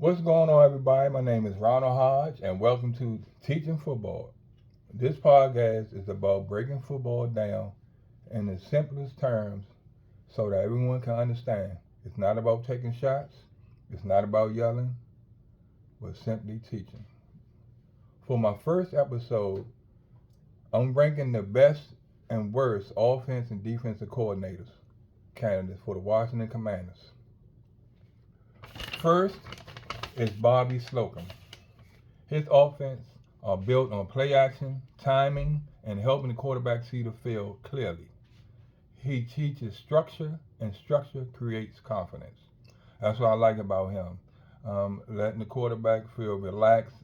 What's going on, everybody? My name is Ronald Hodge, and welcome to Teaching Football. This podcast is about breaking football down in the simplest terms so that everyone can understand. It's not about taking shots, it's not about yelling, but simply teaching. For my first episode, I'm ranking the best and worst offense and defensive coordinators candidates for the Washington Commanders. First is Bobby Slocum. His offense are built on play action, timing, and helping the quarterback see the field clearly. He teaches structure, and structure creates confidence. That's what I like about him. Letting the quarterback feel relaxed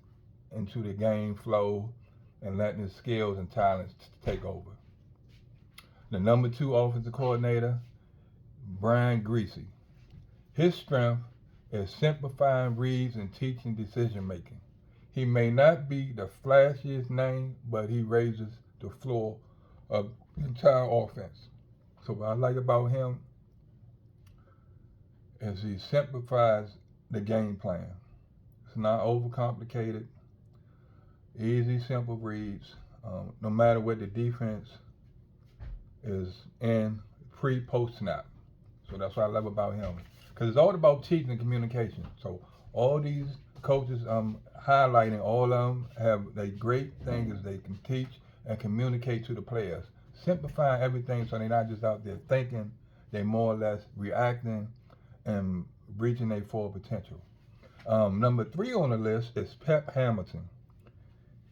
into the game flow and letting his skills and talents take over. The number two offensive coordinator, Brian Griese. His strength is simplifying reads and teaching decision making. He may not be the flashiest name, but he raises the floor of the entire offense. So what I like about him is he simplifies the game plan. It's not overcomplicated, easy, simple reads. No matter what the defense is in pre-post snap. So that's what I love about him. Because it's all about teaching and communication. So all these coaches highlighting, all of them have the great thing is they can teach and communicate to the players. Simplifying everything so they're not just out there thinking, they're more or less reacting and reaching their full potential. Number three on the list is Pep Hamilton.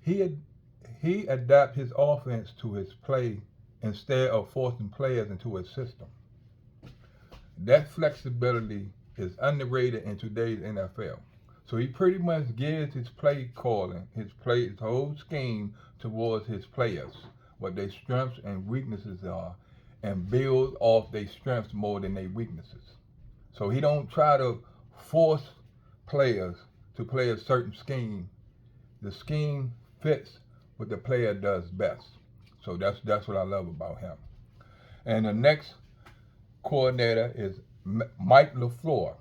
He he adapt his offense to his play instead of forcing players into his system. That flexibility is underrated in today's NFL. So he pretty much gears his play calling, his whole scheme towards his players, what their strengths and weaknesses are, and build off their strengths more than their weaknesses. So he don't try to force players to play a certain scheme. The scheme fits what the player does best. So that's what I love about him. And the next coordinator is Mike LaFleur.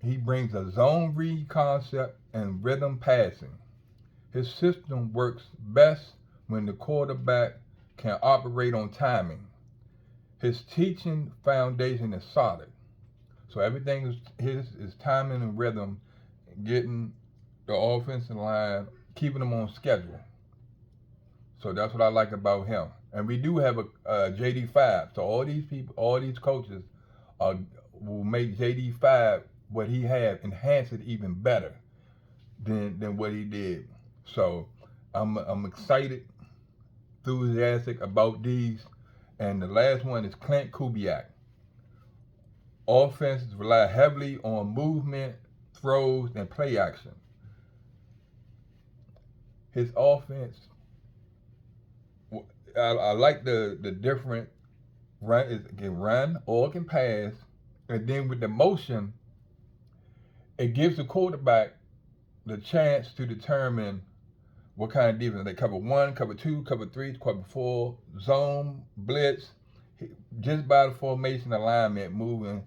He brings a zone read concept and rhythm passing. His system works best when the quarterback can operate on timing. His teaching foundation is solid. So everything is his is timing and rhythm, getting the offensive line, keeping them on schedule. So that's what I like about him. And we do have a JD5. So all these people, all these coaches, uh, will make JD5 what he had, enhance it even better than what he did. So I'm excited, enthusiastic about these. And the last one is Clint Kubiak. Offenses rely heavily on movement, throws, and play action. His offense, I like the different run. It can run or it can pass, and then with the motion, it gives the quarterback the chance to determine what kind of defense they cover. One, cover two, cover three, cover four, zone, blitz. Just by the formation alignment, moving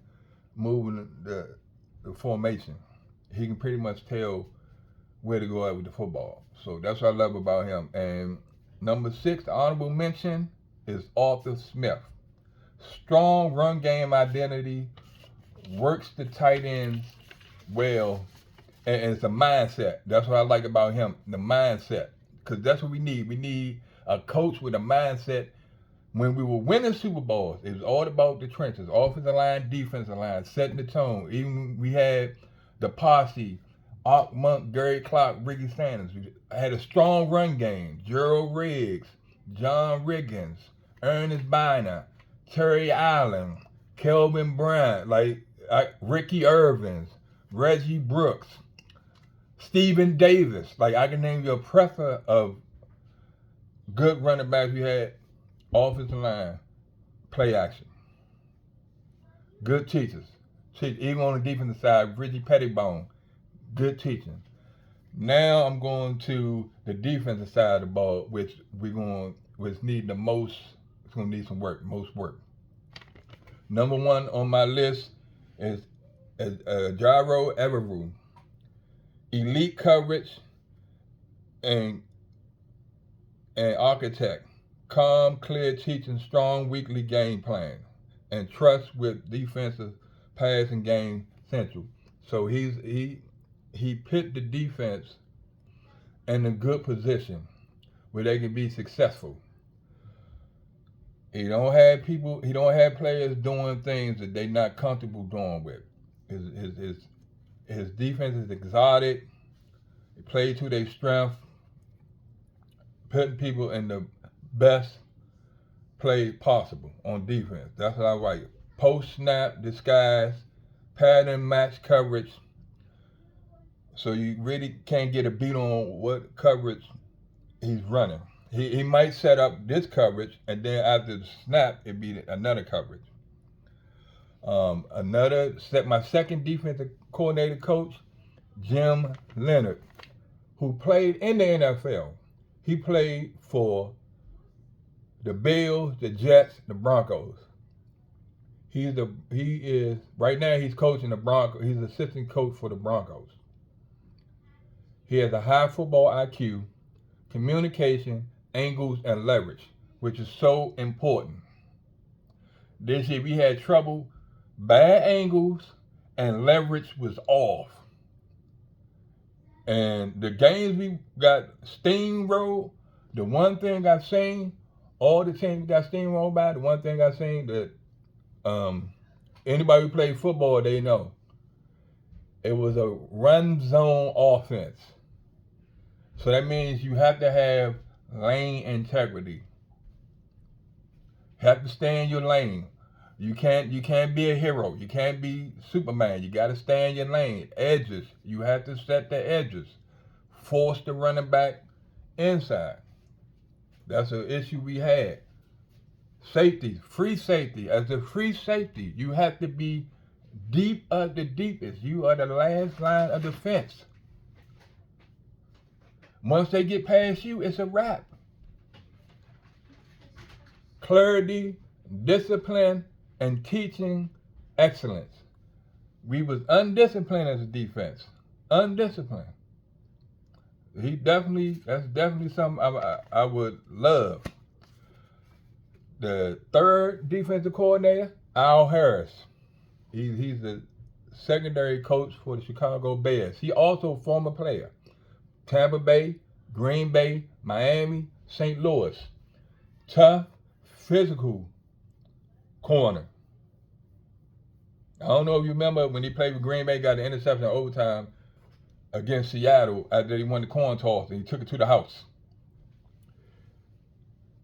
the formation, he can pretty much tell where to go at with the football. So that's what I love about him. And number six, the honorable mention is Arthur Smith. Strong run game identity, works the tight ends well, and it's a mindset. That's what I like about him, the mindset. Because that's what we need. We need a coach with a mindset. When we were winning Super Bowls, it was all about the trenches, offensive line, defensive line, setting the tone. Even we had the posse, Art Monk, Gary Clark, Ricky Sanders. We had a strong run game. Gerald Riggs, John Riggins, Ernest Biner, Terry Allen, Kelvin Bryant, Ricky Irvins, Reggie Brooks, Stephen Davis. Like I can name you a plethora of good running backs we had. Offensive line, play action. Good teachers. Even on the defensive side, Richie Pettibone, good teaching. Now I'm going to the defensive side of the ball, which need the most. It's going to need some work, most work. Number one on my list is Jairo Everu. elite coverage, and architect, calm, clear teaching, strong weekly game plan, and trust with defensive passing game central. So he put the defense in a good position where they can be successful. He don't have people. He don't have players doing things that they're not comfortable doing with. His defense is exotic. He plays to their strength, putting people in the best play possible on defense. That's what I like. Post snap, disguise, pattern match coverage. So you really can't get a beat on what coverage he's running. He might set up this coverage, and then after the snap, it'd be another coverage. My second defensive coordinator coach, Jim Leonhard, who played in the NFL. He played for the Bills, the Jets, the Broncos. He is right now. He's coaching the Broncos. He's assistant coach for the Broncos. He has a high football IQ, communication, angles, and leverage, which is so important. This year we had trouble, bad angles, and leverage was off. And the games we got steamrolled, the one thing I've seen, all the teams got steamrolled by, the one thing I've seen that anybody who played football, they know. It was a run zone offense. So that means you have to have lane integrity. You have to stay in your lane. You can't be a hero. You can't be Superman. You got to stay in your lane. Edges. You have to set the edges. Force the running back inside. That's an issue we had. Safety, free safety. As a free safety, you have to be deep of the deepest. You are the last line of defense. Once they get past you, it's a wrap. Clarity, discipline, and teaching excellence. We was undisciplined as a defense. Undisciplined. That's definitely something I would love. The third defensive coordinator, Al Harris. He's the secondary coach for the Chicago Bears. He also a former player. Tampa Bay, Green Bay, Miami, St. Louis. Tough, physical corner. I don't know if you remember when he played with Green Bay, got the interception in overtime against Seattle after he won the coin toss and he took it to the house.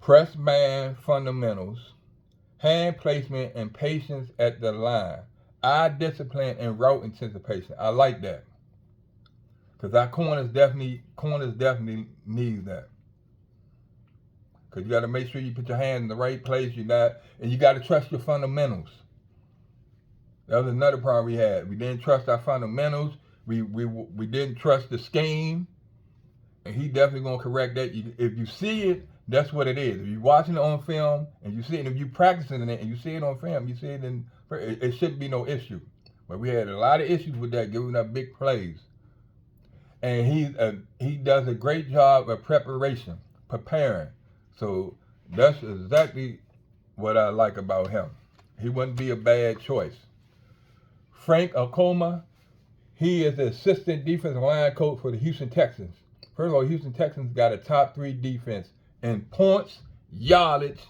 Press man fundamentals, hand placement, and patience at the line. Eye discipline and route anticipation. I like that. Because our corners definitely need that. Because you got to make sure you put your hand in the right place. And you got to trust your fundamentals. That was another problem we had. We didn't trust our fundamentals. We didn't trust the scheme. And he definitely going to correct that. If you see it, that's what it is. If you're watching it on film and you see it, if you're practicing it and you see it on film, you see it it should be no issue. But we had a lot of issues with that, giving up big plays. And he does a great job of preparing. So that's exactly what I like about him. He wouldn't be a bad choice. Frank Okoma, he is the assistant defensive line coach for the Houston Texans. First of all, Houston Texans got a top 3 defense in points, yardage,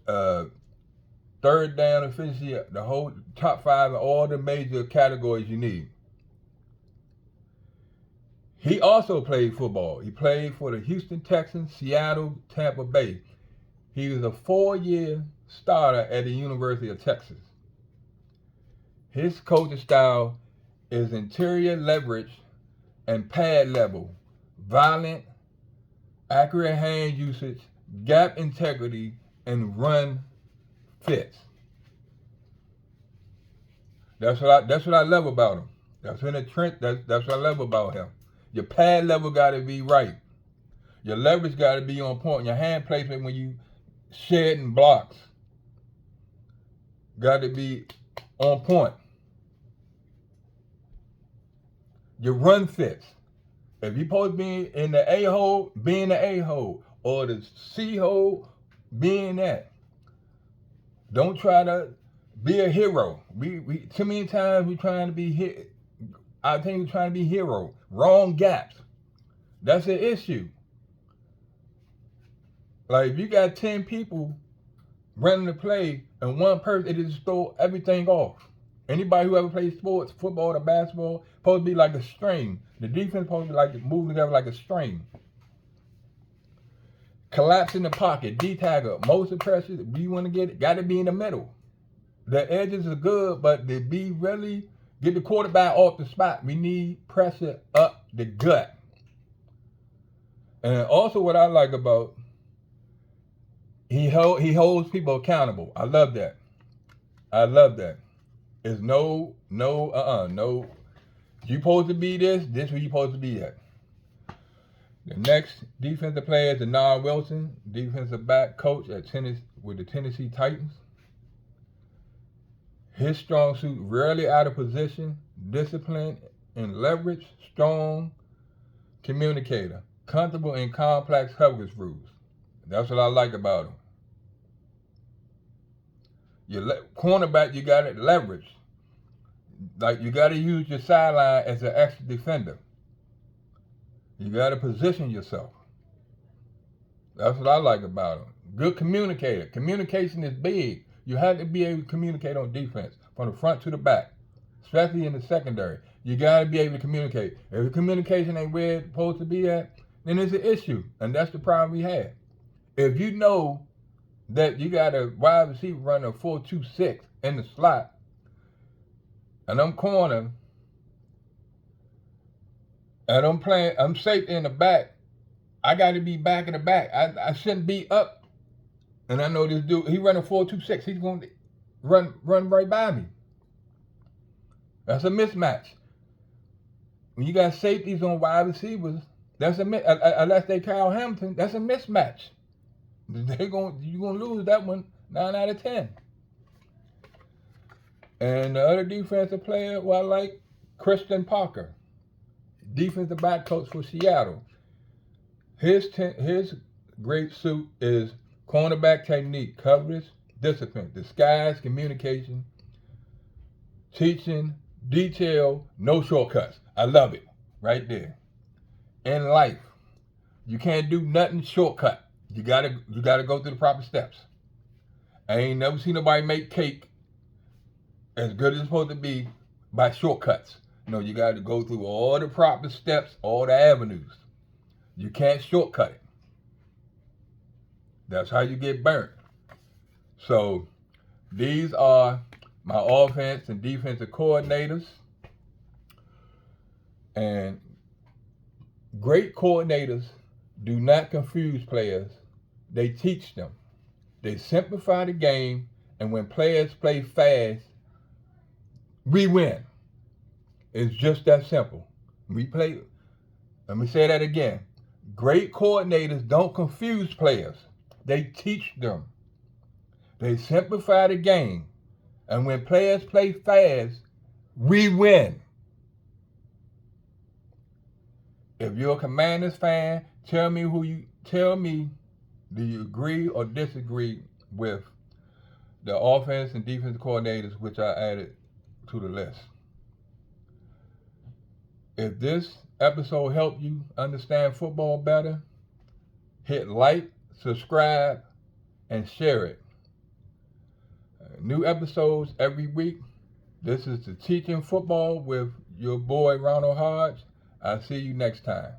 third down efficiency, the whole top 5 in all the major categories you need. He also played football. He played for the Houston Texans, Seattle, Tampa Bay. He was a 4-year starter at the University of Texas. His coaching style is interior leverage and pad level, violent, accurate hand usage, gap integrity, and run fits. That's what I love about him. That's in the trench. That's what I love about him. Your pad level got to be right. Your leverage got to be on point. Your hand placement when you shedding blocks got to be on point. Your run fits. If you're supposed to be in the A-hole, be in the A-hole. Or the C-hole, be in that. Don't try to be a hero. We too many times we trying to be hit. I think we're trying to be hero. Wrong gaps. That's the issue. Like if you got 10 people running the play and one person, it just throw everything off. Anybody who ever plays sports, football or basketball, supposed to be like a string. The defense supposed to be like moving together like a string. Collapse in the pocket, D-tagger, most pressure, if you want to get it, got to be in the middle. The edges are good, but to be really, get the quarterback off the spot, we need pressure up the gut. And also what I like about, he holds people accountable. I love that. I love that. It's no. You supposed to be this where you supposed to be at. The next defensive player is Denard Wilson, defensive back coach at with the Tennessee Titans. His strong suit, rarely out of position, disciplined and leverage, strong communicator, comfortable in complex coverage rules. That's what I like about him. Your cornerback, you got to leverage. Like you got to use your sideline as an extra defender. You got to position yourself. That's what I like about him. Good communicator. Communication is big. You have to be able to communicate on defense from the front to the back, especially in the secondary. You got to be able to communicate. If the communication ain't where it's supposed to be at, then it's an issue, and that's the problem we have. If you know that you got a wide receiver running a 4-2-6 in the slot, and I'm corner, and I'm safe in the back, I got to be back in the back. I shouldn't be up. And I know this dude, he running 4-2-6. He's going to run right by me. That's a mismatch. When you got safeties on wide receivers, that's unless they Kyle Hamilton, that's a mismatch. You're going to lose that one 9 out of 10. And the other defensive player, I like Christian Parker, defensive back coach for Seattle. His great suit is cornerback technique, coverage, discipline, disguise, communication, teaching, detail, no shortcuts. I love it right there. In life, you can't do nothing shortcut. You gotta go through the proper steps. I ain't never seen nobody make cake as good as it's supposed to be by shortcuts. No, you got to go through all the proper steps, all the avenues. You can't shortcut it. That's how you get burnt. So these are my offense and defensive coordinators. And great coordinators do not confuse players. They teach them. They simplify the game, and when players play fast, we win. It's just that simple. Let me say that again. Great coordinators don't confuse players. They teach them. They simplify the game. And when players play fast, we win. If you're a Commanders fan, tell me, do you agree or disagree with the offense and defensive coordinators which I added to the list? If this episode helped you understand football better, hit like, subscribe, and share it. New episodes every week. This is the Teaching Football with your boy Ronald Hodge. I'll see you next time.